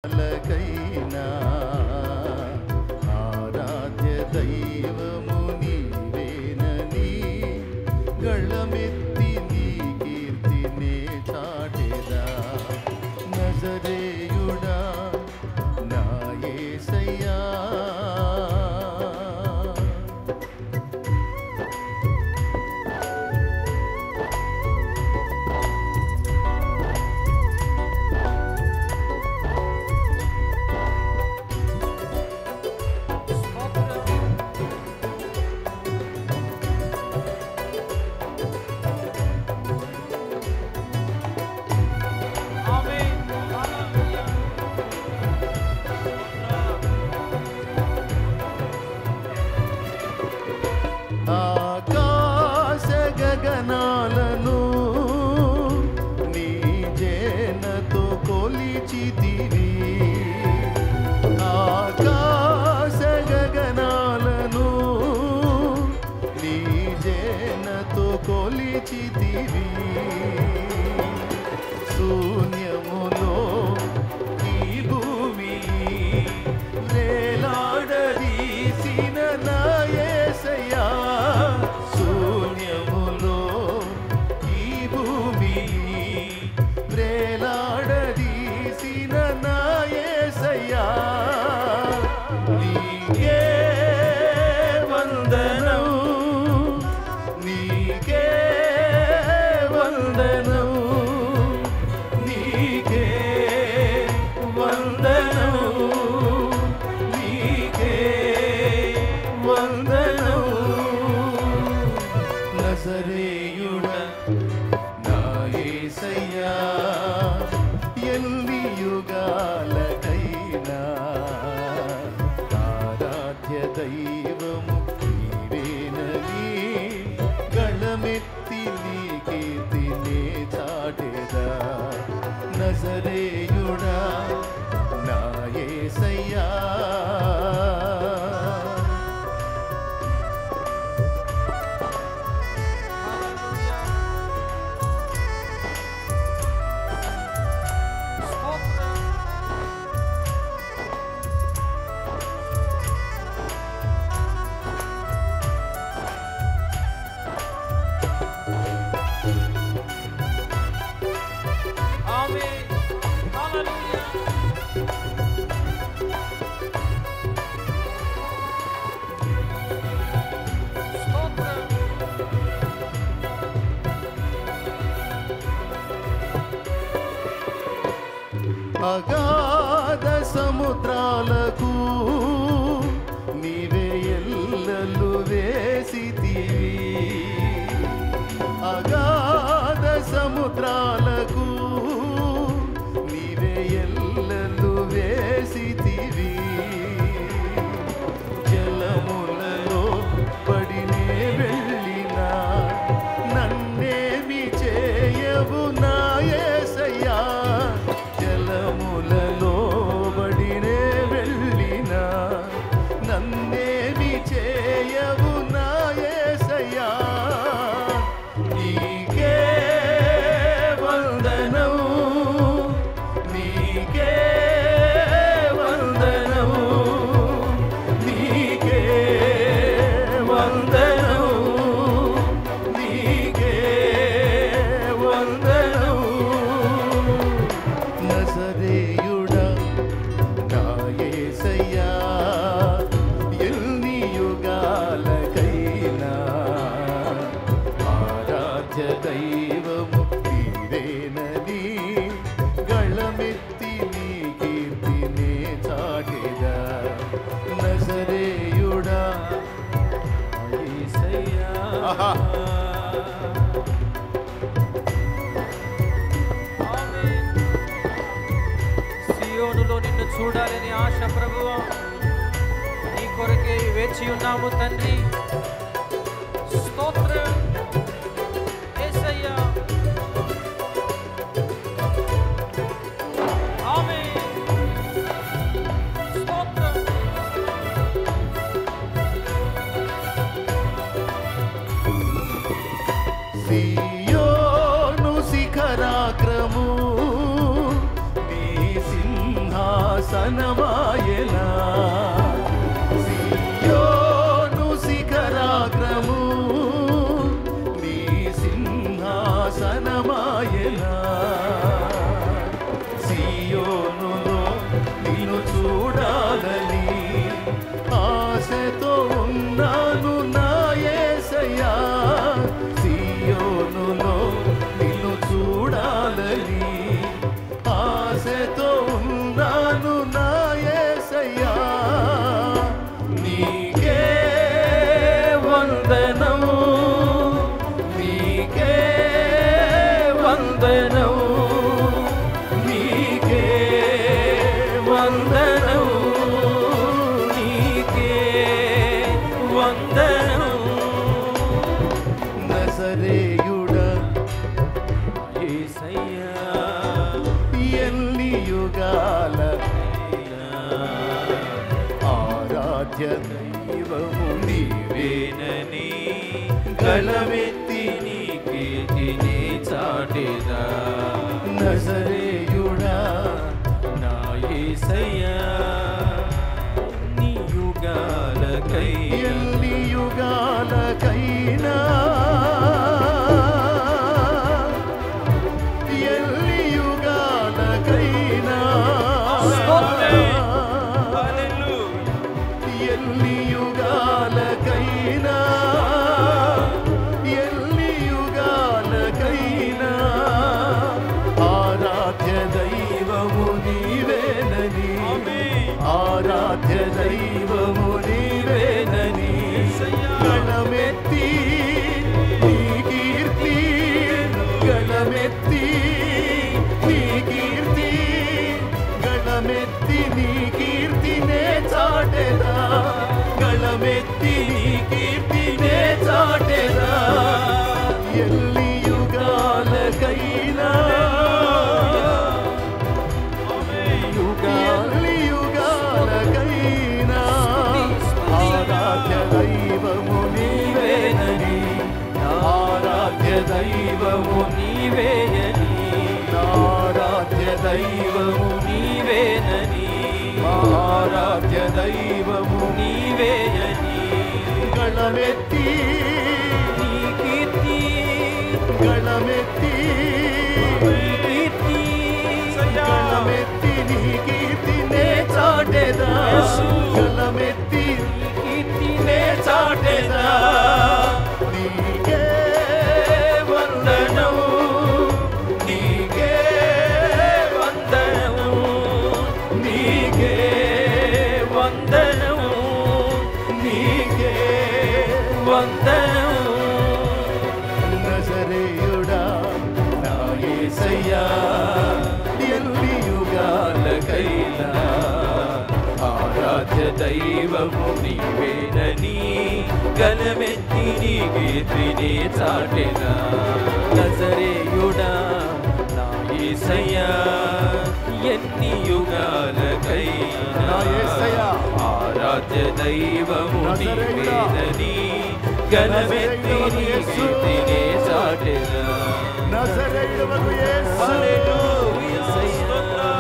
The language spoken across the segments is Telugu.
లకైనా ఆరాధ్య దైవము నీవేనని గళమెత్తి నీ కీర్తినే చాటెదా నజరేయుడా నా యేసయ్యా ఆకాశ గగనాలను నీ జేనతో కొలిచితివి ఆకాశ గగనాలను నీ జేనతో కొలిచితివి శూన్యములో ఈ భూమి వేలాడదీసిన నా యేసయ్యా శూన్యములో ఈ భూమి వేలాడదీసిన నా యేసయ్యా నీకే వందనం నీకే వందనం నీకే వందనం నీకే వందనం నజరేయుడా నా యేసయ్యా ఎన్ని యుగాలకైనా ఆరాధ్య దైవము నీవేనని గళమెత్తి నీ కీర్తినే చాటెదా నజరేయుడా నా యేసయ్యా అగాధ సముద్రాలకు నీవే ఎల్లలు వేసితివి అగాధ సముద్రాలకు నీవే ఎల్లలు వేసితివి జలములలో పడినే వెళ్ళినా నన్నేమి చేయవు నా యేసయ్యా జలములలో బడినే వెళ్ళినా నన్నేమి చేయవు నా యేసయ్యా నీకే వందనం నీకే వందనం నీకే వందనం నీకే వందనం నజరేయుడా నా యేసయ్యా ఎన్ని యుగాలకైనా ఆరాధ్య దైవము నీవేనని గళమెత్తి నీ కీర్తినే చాటెదా నజరేయుడా నా యేసయ్యా సియోనులో నిన్ను చూడాలని ఆశ ప్రభువా నీ కొరకే వేచి ఉన్నాము తండ్రి స్తోత్రం యేసయ్యా ఆమేన్ స్తోత్రం సియోను శిఖరాగ్రము నీ సింహాసనం సింహాసనమాయెనా సియోను శిఖరాగ్రము నీ సింహాసనమాయెనా సియోనులో నిన్ను చూడాలని ఆశతో ఉన్నాను నా యేసయ్యా సియోనులో నిన్ను చూడాలని ఆశతో ఉన్నాను నా యేసయ్యా నీకే వందనం నీకే వందనం నీకే వందనం నీకే వందనం నజరేయుడా యేసయ్యా ఎన్ని యుగాలకైనా ఆరాధ్య దైవము నీవేనని గళమెత్తి నీ కీర్తిని చాటెదా నజరేయుడా నా యేసయ్యా ఎన్ని యుగాలకైనా ఎన్ని యుగాలకైనా ఎన్ని యుగాలకైనా ఎన్ని యుగాలకైనా ఆరాధ్య దైవము నీవేనని ఆరాధ్య దైవము నీవేనని గణమెత్తి నీ కీర్తి గణమెత్తి నీ కీర్తి గణమెత్తి నీ కీర్తినే చాటెదా గణమెత్తి నీ కీర్తినే చాటెదా ఎల్లి యుగాలకైనా ఎల్లి యుగాలకైనా ఆరాధ్య దైవము నీవేనని ఆరాధ్య దైవము నీవేనని ఆరాధ్య దైవము నీవేనని ఆరాధ్య దైవము నీవేనని గణమెత్తి నీ కీర్తి గణమెత్తి కీర్తి గణమెత్తి నీ కీర్తినే చాటెదా గణమెత్తి నీ కీర్తినే చాటెదా నీకే వందనం నీకే వందనం నీకే వందనం నీకే వందనం నజరేయుడా నా యేసయ్యా ఎల్లి యుగాలకైనా ఆరాధ్య దైవము నీవేనని గలమెత్తి నీ కీర్తిని చాటెదా నజరేయుడా నా యేసయ్యా ఎన్ని యుగాలకైనా ఆరాధ్య దైవము నీవేనని గలమెత్తి నీ కీర్తిని చాటెదా నజరేయుడకు యేసు హల్లెలూయా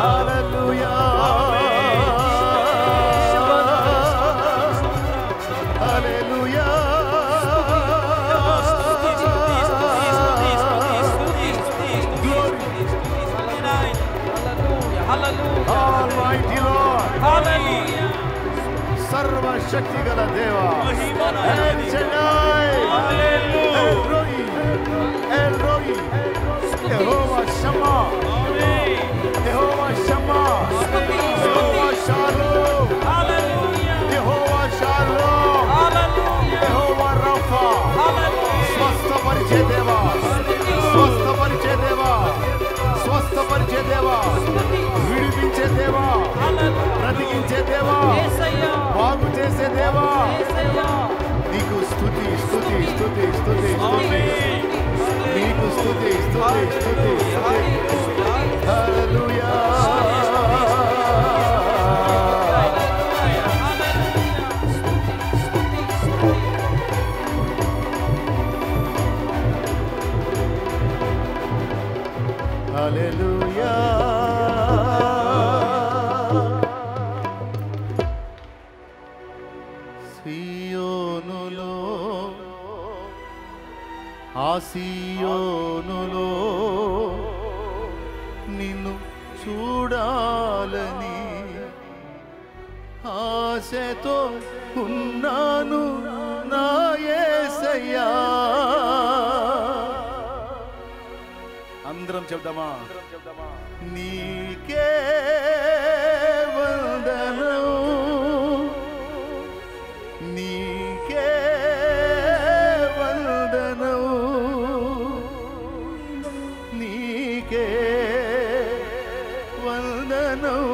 హల్లెలూయా హల్లెలూయా Almighty Lord, Hallelujah. सर्वशक्ति गला देवा Hallelujah. El Roi Jehovah Shammah Jehovah Shammah Jehovah Shalom Hallelujah. Jehovah Shalom Hallelujah. Jehovah Rapha Hallelujah. स्वस्थ परिचय देवा स्वस्थ परिचय देवा स्वस्थ परिचय देवा విడిపించే దేవా బ్రతికించే దేవా బాగు చేసే దేవా నీకు స్తుతి స్తుతి స్తుతి స్తుతి స్తుతి నీకు స్తుతి స్తుతి స్తుతి హల్లెలూయా హల్లెలూయా సియోనులో నిన్ను చూడాలని ఆశతో ఉన్నాను నా యేసయ్యా. అందరం చెప్దామా? నీకే వందనం, నీకే వందనం, నీకే వందనం.